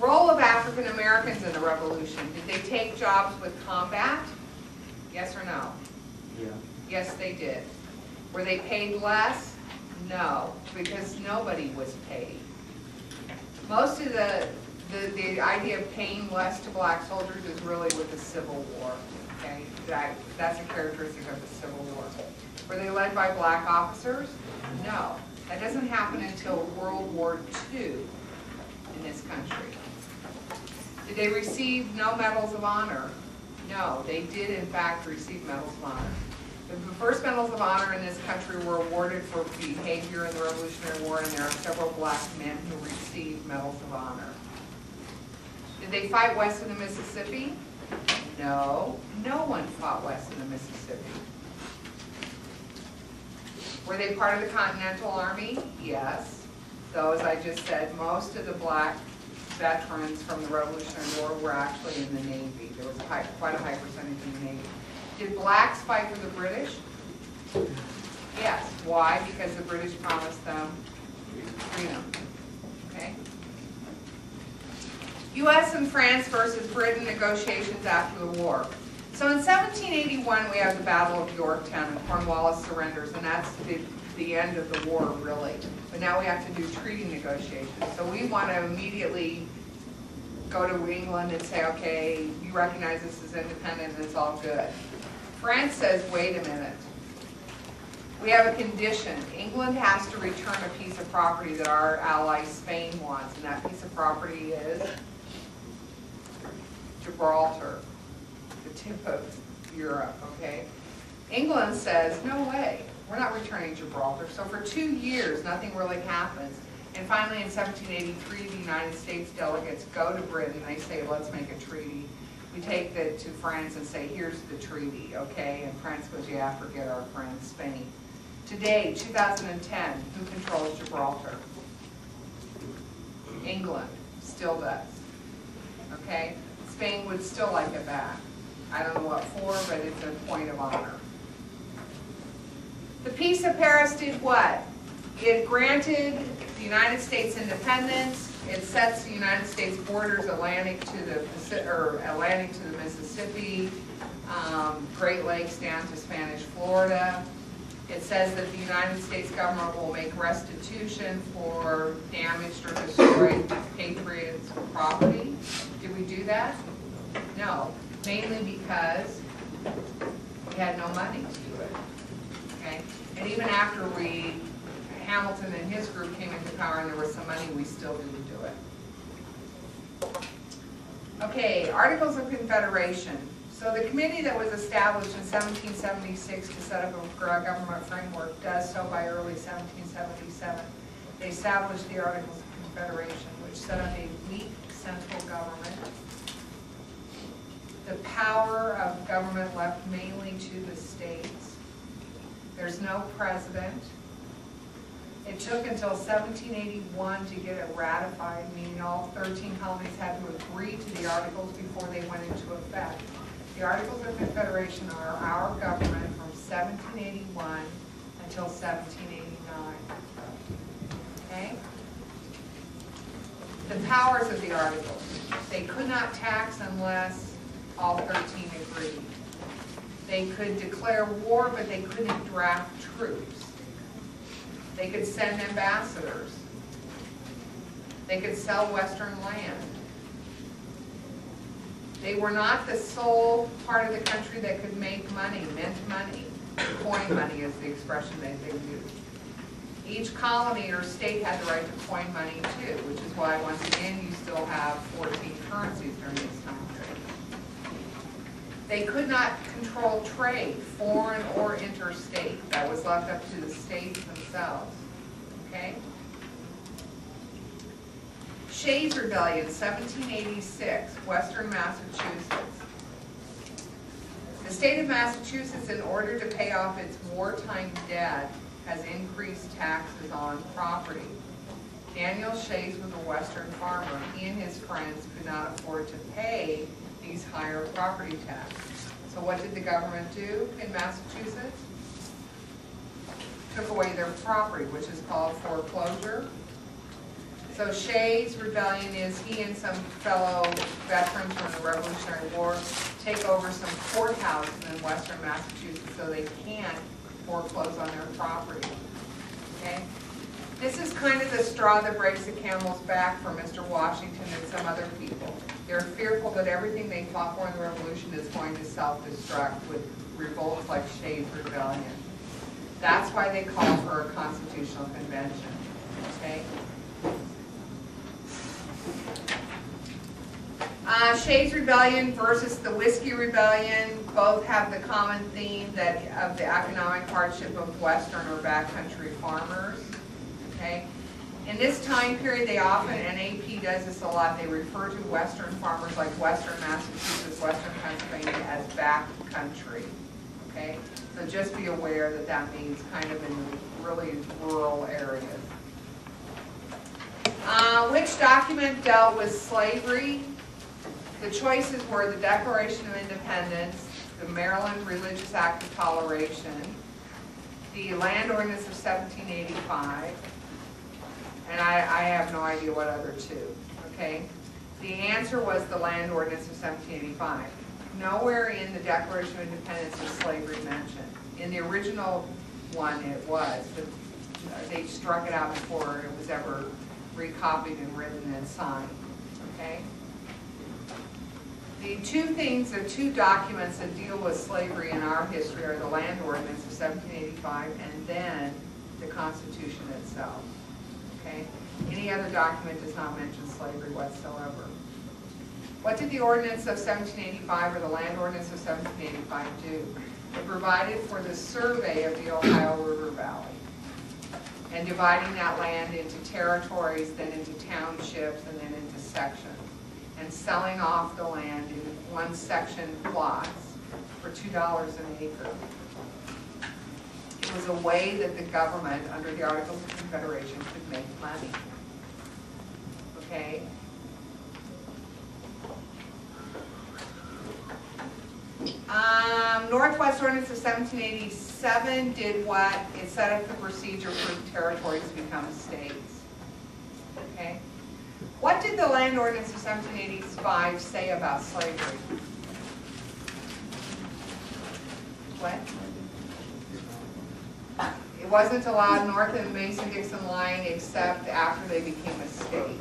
Role of African Americans in the Revolution. Did they take jobs with combat? Yes or no? Yeah. Yes, they did. Were they paid less? No, because nobody was paid. Most of the idea of paying less to black soldiers is really with the Civil War. Okay, that's a characteristic of the Civil War. Were they led by black officers? No. That doesn't happen until World War II in this country. Did they receive no medals of honor? No, they did in fact receive medals of honor. The first medals of honor in this country were awarded for behavior in the Revolutionary War, and there are several black men who received medals of honor. Did they fight west of the Mississippi? No, no one fought west of the Mississippi. Were they part of the Continental Army? Yes. Though, as I just said, most of the black veterans from the Revolutionary War were actually in the Navy. There was quite a high percentage in the Navy. Did blacks fight for the British? Yes. Why? Because the British promised them freedom. Okay. U.S. and France versus Britain negotiations after the war. So in 1781 we have the Battle of Yorktown and Cornwallis surrenders, and that's the end of the war really. But now we have to do treaty negotiations. So we want to immediately go to England and say, okay, you recognize this as independent and it's all good. France says, wait a minute. We have a condition. England has to return a piece of property that our ally Spain wants, and that piece of property is Gibraltar, the tip of Europe, okay? England says, no way, we're not returning Gibraltar. So for 2 years, nothing really happens. And finally, in 1783, the United States delegates go to Britain. They say, let's make a treaty. We take that to France and say, here's the treaty, okay? And France goes, yeah, forget our friend Spain. Today, 2010, who controls Gibraltar? England still does, okay? Spain would still like it back. I don't know what for, but it's a point of honor. The Peace of Paris did what? It granted the United States independence. It sets the United States borders Atlantic to the Mississippi, Great Lakes down to Spanish Florida. It says that the United States government will make restitution for damaged or destroyed patriots' property. Did we do that? No, mainly because we had no money to do it. Okay, and even after Hamilton and his group came into power and there was some money, we still didn't do it. Okay, Articles of Confederation. So the committee that was established in 1776 to set up a government framework does so by early 1777. They established the Articles of Confederation, which set up a weak central government. The power of government left mainly to the states. There's no president. It took until 1781 to get it ratified, meaning all 13 colonies had to agree to the Articles before they went into effect. The Articles of Confederation are our government from 1781 until 1789. Okay? The powers of the Articles. They could not tax unless all 13 agreed. They could declare war, but they couldn't draft troops. They could send ambassadors. They could sell Western land. They were not the sole part of the country that could make money, mint money. Coin money is the expression that they used. Each colony or state had the right to coin money too, which is why, once again, you still have 14 currencies during this time period. They could not control trade, foreign or interstate. That was left up to the states themselves. Okay? Shays Rebellion, 1786, Western Massachusetts. The state of Massachusetts, in order to pay off its wartime debt, has increased taxes on property. Daniel Shays was a Western farmer. He and his friends could not afford to pay these higher property taxes. So what did the government do in Massachusetts? Took away their property, which is called foreclosure. So Shays' rebellion is he and some fellow veterans from the Revolutionary War take over some courthouses in western Massachusetts so they can't foreclose on their property. Okay? This is kind of the straw that breaks the camel's back for Mr. Washington and some other people. They're fearful that everything they fought for in the Revolution is going to self-destruct with revolts like Shays' rebellion. That's why they call for a constitutional convention. Okay? Shays' Rebellion versus the Whiskey Rebellion both have the common theme that of the economic hardship of western or backcountry farmers. Okay? In this time period, they often, and AP does this a lot, they refer to western farmers like western Massachusetts, western Pennsylvania as backcountry. Okay? So just be aware that that means kind of in the really rural areas. Which document dealt with slavery? The choices were the Declaration of Independence, the Maryland Religious Act of Toleration, the Land Ordinance of 1785, and I have no idea what other two, okay? The answer was the Land Ordinance of 1785. Nowhere in the Declaration of Independence is slavery mentioned. In the original one it was, but they struck it out before it was ever recopied and written and signed, okay? The two documents that deal with slavery in our history are the Land Ordinance of 1785 and then the Constitution itself. Okay? Any other document does not mention slavery whatsoever. What did the Ordinance of 1785 or the Land Ordinance of 1785 do? It provided for the survey of the Ohio River Valley and dividing that land into territories, then into townships, and then into sections, and selling off the land in one section plots for $2 an acre. It was a way that the government, under the Articles of Confederation, could make money. Okay? Northwest Ordinance of 1787 did what? It set up the procedure for territories to become states. Okay? What did the Land Ordinance of 1785 say about slavery? What? It wasn't allowed north of the Mason-Dixon line except after they became a state.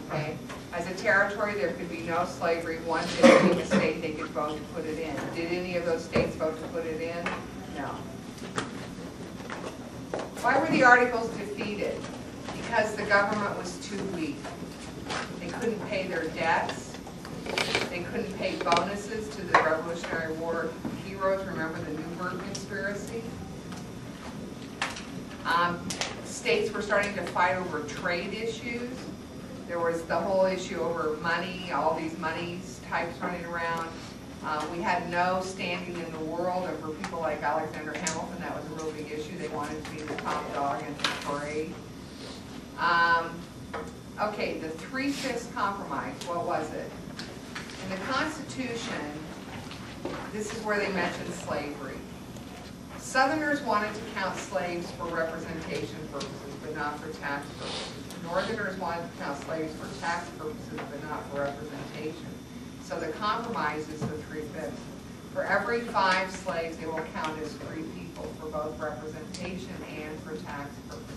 Okay? As a territory, there could be no slavery. Once they became a state, they could vote to put it in. Did any of those states vote to put it in? No. Why were the Articles defeated? Because the government was too weak. They couldn't pay their debts. They couldn't pay bonuses to the Revolutionary War heroes. Remember the Newburgh conspiracy? States were starting to fight over trade issues. There was the whole issue over money, all these monies types running around. We had no standing in the world, and for people like Alexander Hamilton, that was a real big issue. They wanted to be the top dog in the parade. Okay, the Three-Fifths Compromise, what was it? In the Constitution, this is where they mentioned slavery. Southerners wanted to count slaves for representation purposes, but not for tax purposes. Northerners wanted to count slaves for tax purposes, but not for representation. So the compromise is the 3/5. For every 5 slaves, they will count as free people for both representation and for tax purposes.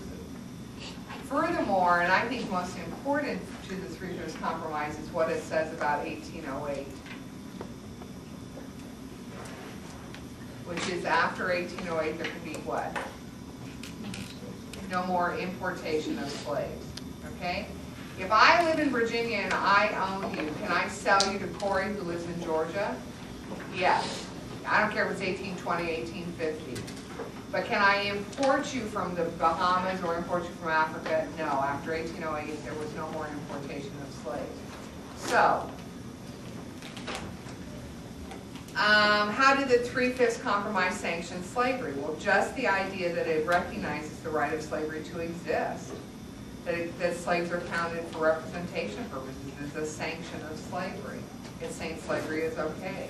Furthermore, and I think most important to the 3/5 compromise is what it says about 1808. Which is after 1808, there can be what? No more importation of slaves, okay? If I live in Virginia and I own you, can I sell you to Corey who lives in Georgia? Yes. I don't care if it's 1820, 1850. But can I import you from the Bahamas or import you from Africa? No. After 1808, there was no more importation of slaves. So, how did the 3/5 compromise sanction slavery? Well, just the idea that it recognizes the right of slavery to exist, that slaves are counted for representation purposes is a sanction of slavery. It's saying slavery is okay.